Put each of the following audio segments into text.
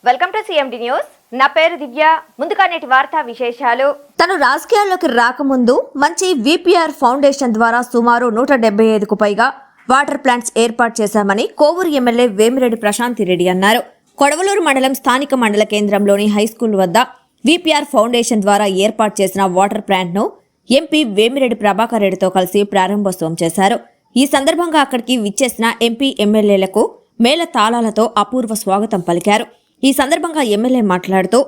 Welcome to CMD news. నా పేరు దివ్య. ముందుగా నేటి వార్తా విశేషాలు. తను రాజకీయాల్లోకి రాకముందు మంచి విపిఆర్ ఫౌండేషన్ ద్వారా సుమారు 175కు పైగా వాటర్ ప్లాంట్స్ ఏర్పాటు చేశామని కోవూరు ఎమ్మెల్యే వేమిరెడ్డి ప్రశాంతిరెడ్డి అన్నారు. కొడవలూరు మండలం స్థానిక మండల కేంద్రంలోని హైస్కూల్ వద్ద విపిఆర్ ఫౌండేషన్ ద్వారా ఏర్పాటు చేసిన వాటర్ ప్లాంట్ను ఎంపీ వేమిరెడ్డి ప్రభాకర్ రెడ్డితో కలిసి ప్రారంభోత్సవం చేశారు. ఈ సందర్భంగా అక్కడికి విచ్చేసిన ఎంపీ ఎమ్మెల్యేలకు మేళ తాళాలతో అపూర్వ స్వాగతం పలికారు. ఈ సందర్భంగా ఎమ్మెల్యే మాట్లాడుతూ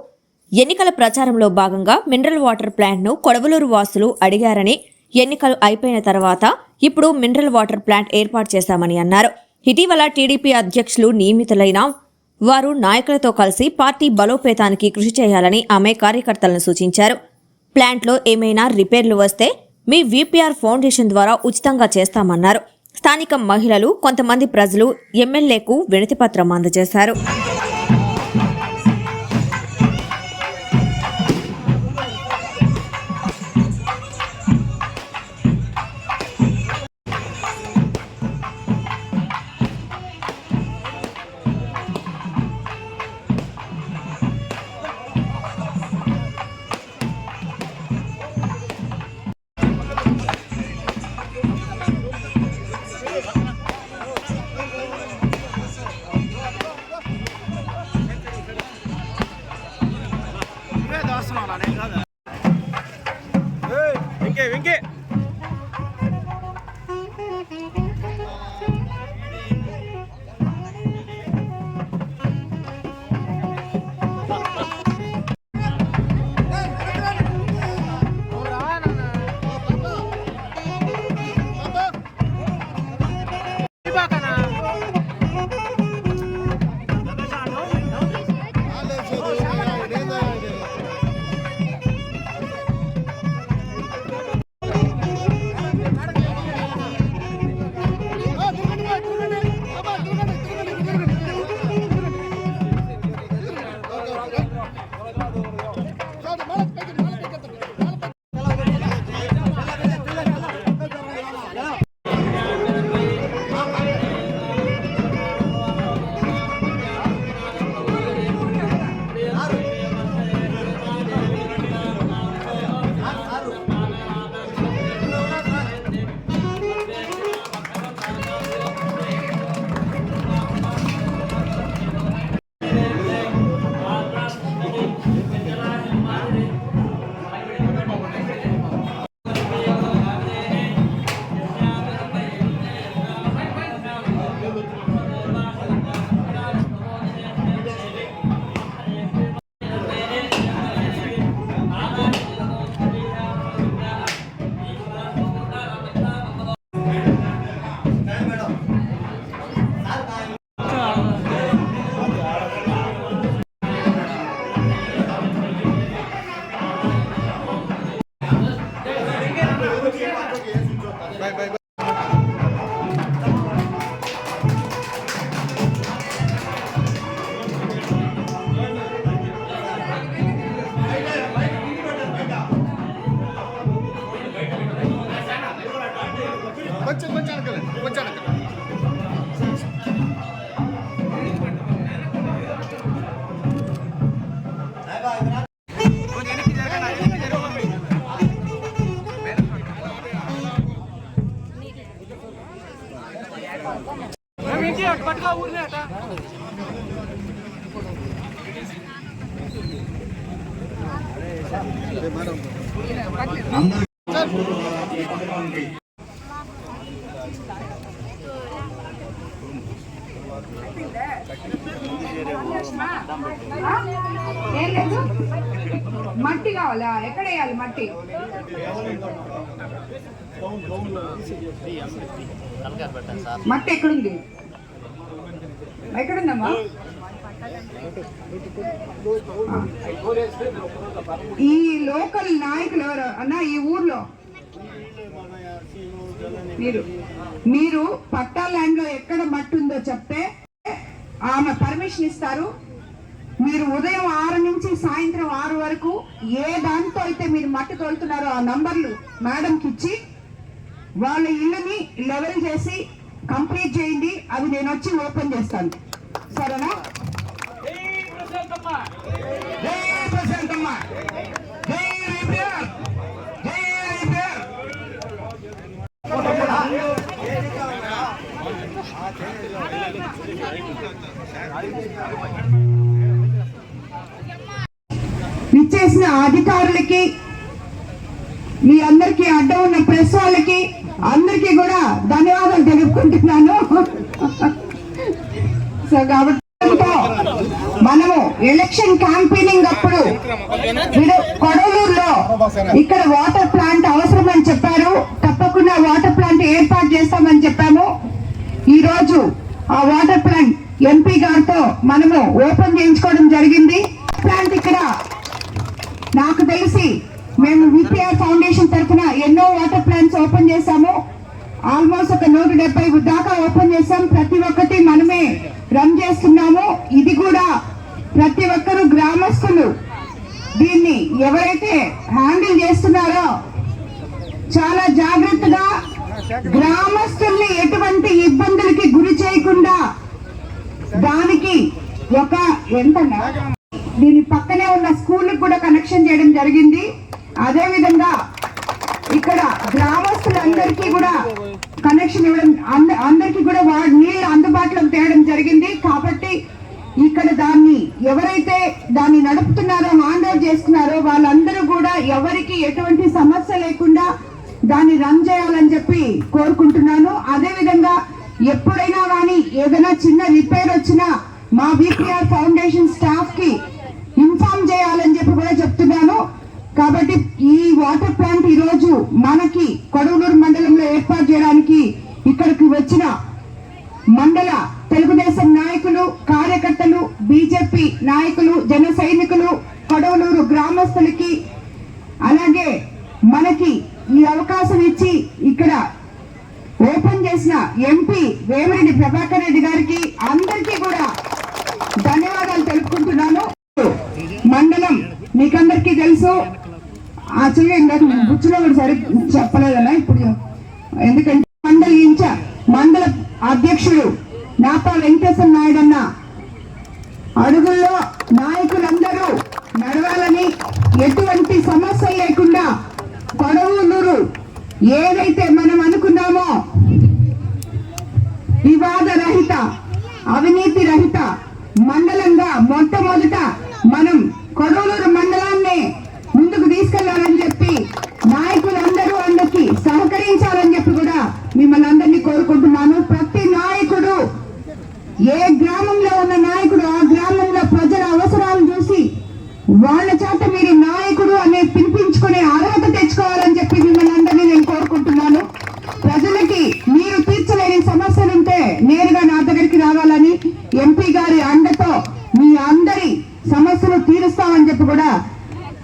ఎన్నికల ప్రచారంలో భాగంగా మినరల్ వాటర్ ప్లాంట్ను కొడవలూరు వాసులు అడిగారని, ఎన్నికలు అయిపోయిన తర్వాత ఇప్పుడు మినరల్ వాటర్ ప్లాంట్ ఏర్పాటు చేశామని అన్నారు. ఇటీవల టీడీపీ అధ్యక్షులు నియమితులైన వారు నాయకులతో కలిసి పార్టీ బలోపేతానికి కృషి చేయాలని ఆమె కార్యకర్తలను సూచించారు. ప్లాంట్లో ఏమైనా రిపేర్లు వస్తే మీ విపిఆర్ ఫౌండేషన్ ద్వారా ఉచితంగా చేస్తామన్నారు. స్థానిక మహిళలు, కొంతమంది ప్రజలు ఎమ్మెల్యేకు వినతిపత్రం అందజేశారు. మట్టి కావాలా? ఎక్కడ వేయాలి మట్టి? మట్టి ఎక్కడుంది? ఎక్కడుందమ్మా? ఈ లోకల్ నాయకులు ఎవరు అన్న ఈ ఊర్లో? మీరు పట్టా ల్యాండ్ లో ఎక్కడ మట్టి ఉందో చెప్తే ఆమె పర్మిషన్ ఇస్తారు. మీరు ఉదయం 6 నుంచి సాయంత్రం 6 వరకు ఏ దాంతో అయితే మీరు మట్టి తోలుతున్నారో ఆ నంబర్లు మేడంకి ఇచ్చి వాళ్ళ ఇల్లుని లెవెల్ చేసి కంప్లీట్ చేయండి. అది నేను వచ్చి ఓపెన్ చేస్తాను, సరేనా? జై ప్రశాంతమ్మ, జై రిపేర్, జై రిపేర్. ఇచ్చేసిన అధికారులకి, మీ అందరికీ అడ్డం ఉన్న ప్రెస్ వాళ్ళకి అందరికీ కూడా ధన్యవాదాలు తెలుపుకుంటున్నాను. సో కాబట్టి మనము ఎలక్షన్ క్యాంపెయినింగ్ అప్పుడు కొడవలూరులో ఇక్కడ వాటర్ ప్లాంట్ అవసరమని చెప్పారు. తప్పకుండా వాటర్ ప్లాంట్ ఏర్పాటు చేస్తామని చెప్పాము. ఈ రోజు ఆ వాటర్ ప్లాంట్ ఎంపీ గారితో మనము ఓపెన్ చేయించుకోవడం జరిగింది. ప్లాంట్ ఇక్కడ నాకు తెలిసి మేము విపిఆర్ ఫౌండేషన్ తరఫున ఎన్నో వాటర్ ప్లాంట్స్ ఓపెన్ చేశాము. ఆల్మోస్ట్ ఒక 170 దాకా ఓపెన్ చేసాం. ప్రతి ఒక్కటి మనమే రన్ చేస్తున్నాము. ఇది కూడా ప్రతి ఒక్కరు గ్రామస్తులు దీన్ని ఎవరైతే హ్యాండిల్ చేస్తున్నారో చాలా జాగ్రత్తగా గ్రామస్తుల్ని ఎటువంటి ఇబ్బందులకి గురి చేయకుండా దానికి ఒక ఎంతన్నా దీని పక్కనే ఉన్న స్కూల్ కూడా కనెక్షన్ చేయడం జరిగింది. అదే విధంగా ఇక్కడ గ్రామస్తులందరికీ కూడా కనెక్షన్ ఇవ్వడం, అందరికీ కూడా నీళ్లు అందుబాటులోకి తేవడం జరిగింది. కాబట్టి ఇక్కడ దాన్ని ఎవరైతే దాన్ని నడుపుతున్నారో, హ్యాండ్ ఓవర్ చేస్తున్నారో వాళ్ళందరూ కూడా ఎవరికి ఎటువంటి సమస్య లేకుండా దాన్ని రన్ చేయాలని చెప్పి కోరుకుంటున్నాను. అదే విధంగా ఎప్పుడైనా కానీ ఏదైనా చిన్న రిపేర్ వచ్చినా మా విపిఆర్ ఫౌండేషన్ స్టాఫ్ కి ఇన్ఫార్మ్ చేయాలని చెప్పి కూడా చెప్తున్నాను. కాబట్టి ఈ వాటర్ ప్లాంట్ ఈ రోజు మనకి కొడవలూరు మండలంలో ఏర్పాటు చేయడానికి ఇక్కడికి వచ్చిన మండల తెలుగుదేశం నాయకులు, కార్యకర్తలు, బీజేపీ నాయకులు, జన సైనికులు, కొడవలూరు గ్రామస్తులకి, అలాగే మనకి ఈ అవకాశం ఇచ్చి ఇక్కడ ఓపెన్ చేసిన ఎంపీ వేమిరెడ్డి ప్రభాకర్ రెడ్డి గారికి అందరికీ కూడా ధన్యవాదాలు తెలుపుకుంటున్నాను. మండలం మీకందరికీ తెలుసు. యాక్చువల్గా ఇందాక బుచ్చులో కూడా సరి చెప్పలేదన్నా ఇప్పుడు, ఎందుకంటే మండల అధ్యక్షుడు నాపా వెంకటేశ్వర నాయుడు అన్న అడుగుల్లో నాయకులందరూ నడవాలని, ఎటువంటి సమస్యలు లేకుండా కొడవలూరు ఏదైతే మనం అనుకున్నామో వివాద రహిత, అవినీతి రహిత మండలంగా మొట్టమొదట మనం కొడవలూరు మండలాన్ని ముందుకు తీసుకెళ్లాలని చెప్పి నాయకులందరూ అందరికి సహకరించాలని చెప్పి కూడా మిమ్మల్ని అందరినీ కోరుకుంటున్నాను. ప్రతి నాయకుడు, ఏ గ్రామంలో ఉన్న నాయకుడు ఆ గ్రామంలో ప్రజల అవసరాలు చూసి వాళ్ళ చేత మీరు నాయకుడు అనే పిలిపించుకునే అర్హత తెచ్చుకోవాలని చెప్పి మిమ్మల్ని అందరినీ నేను కోరుకుంటున్నాను. ప్రజలకి మీరు తీర్చలేని సమస్యలుంటే నేరుగా నా దగ్గరికి రావాలని, ఎంపీ గారి అండతో మీ అందరి సమస్యలు తీరుస్తామని చెప్పి కూడా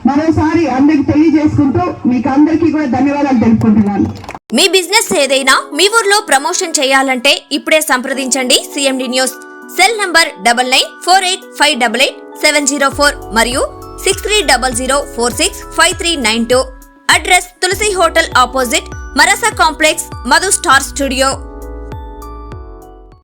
మరోసారి అందరికి తెలియజేసుకుంటూ మీకు అందరికీ కూడా ధన్యవాదాలు తెలుపుకుంటున్నాను. మీ బిజినెస్ ఏదైనా మీ ఊర్లో ప్రమోషన్ చేయాలంటే ఇప్పుడే సంప్రదించండి సిఎండి న్యూస్. సెల్ నంబర్ 9948588704 మరియు 6300465392. Address Tulasi hotel opposite Marasa complex, Madhu star studio.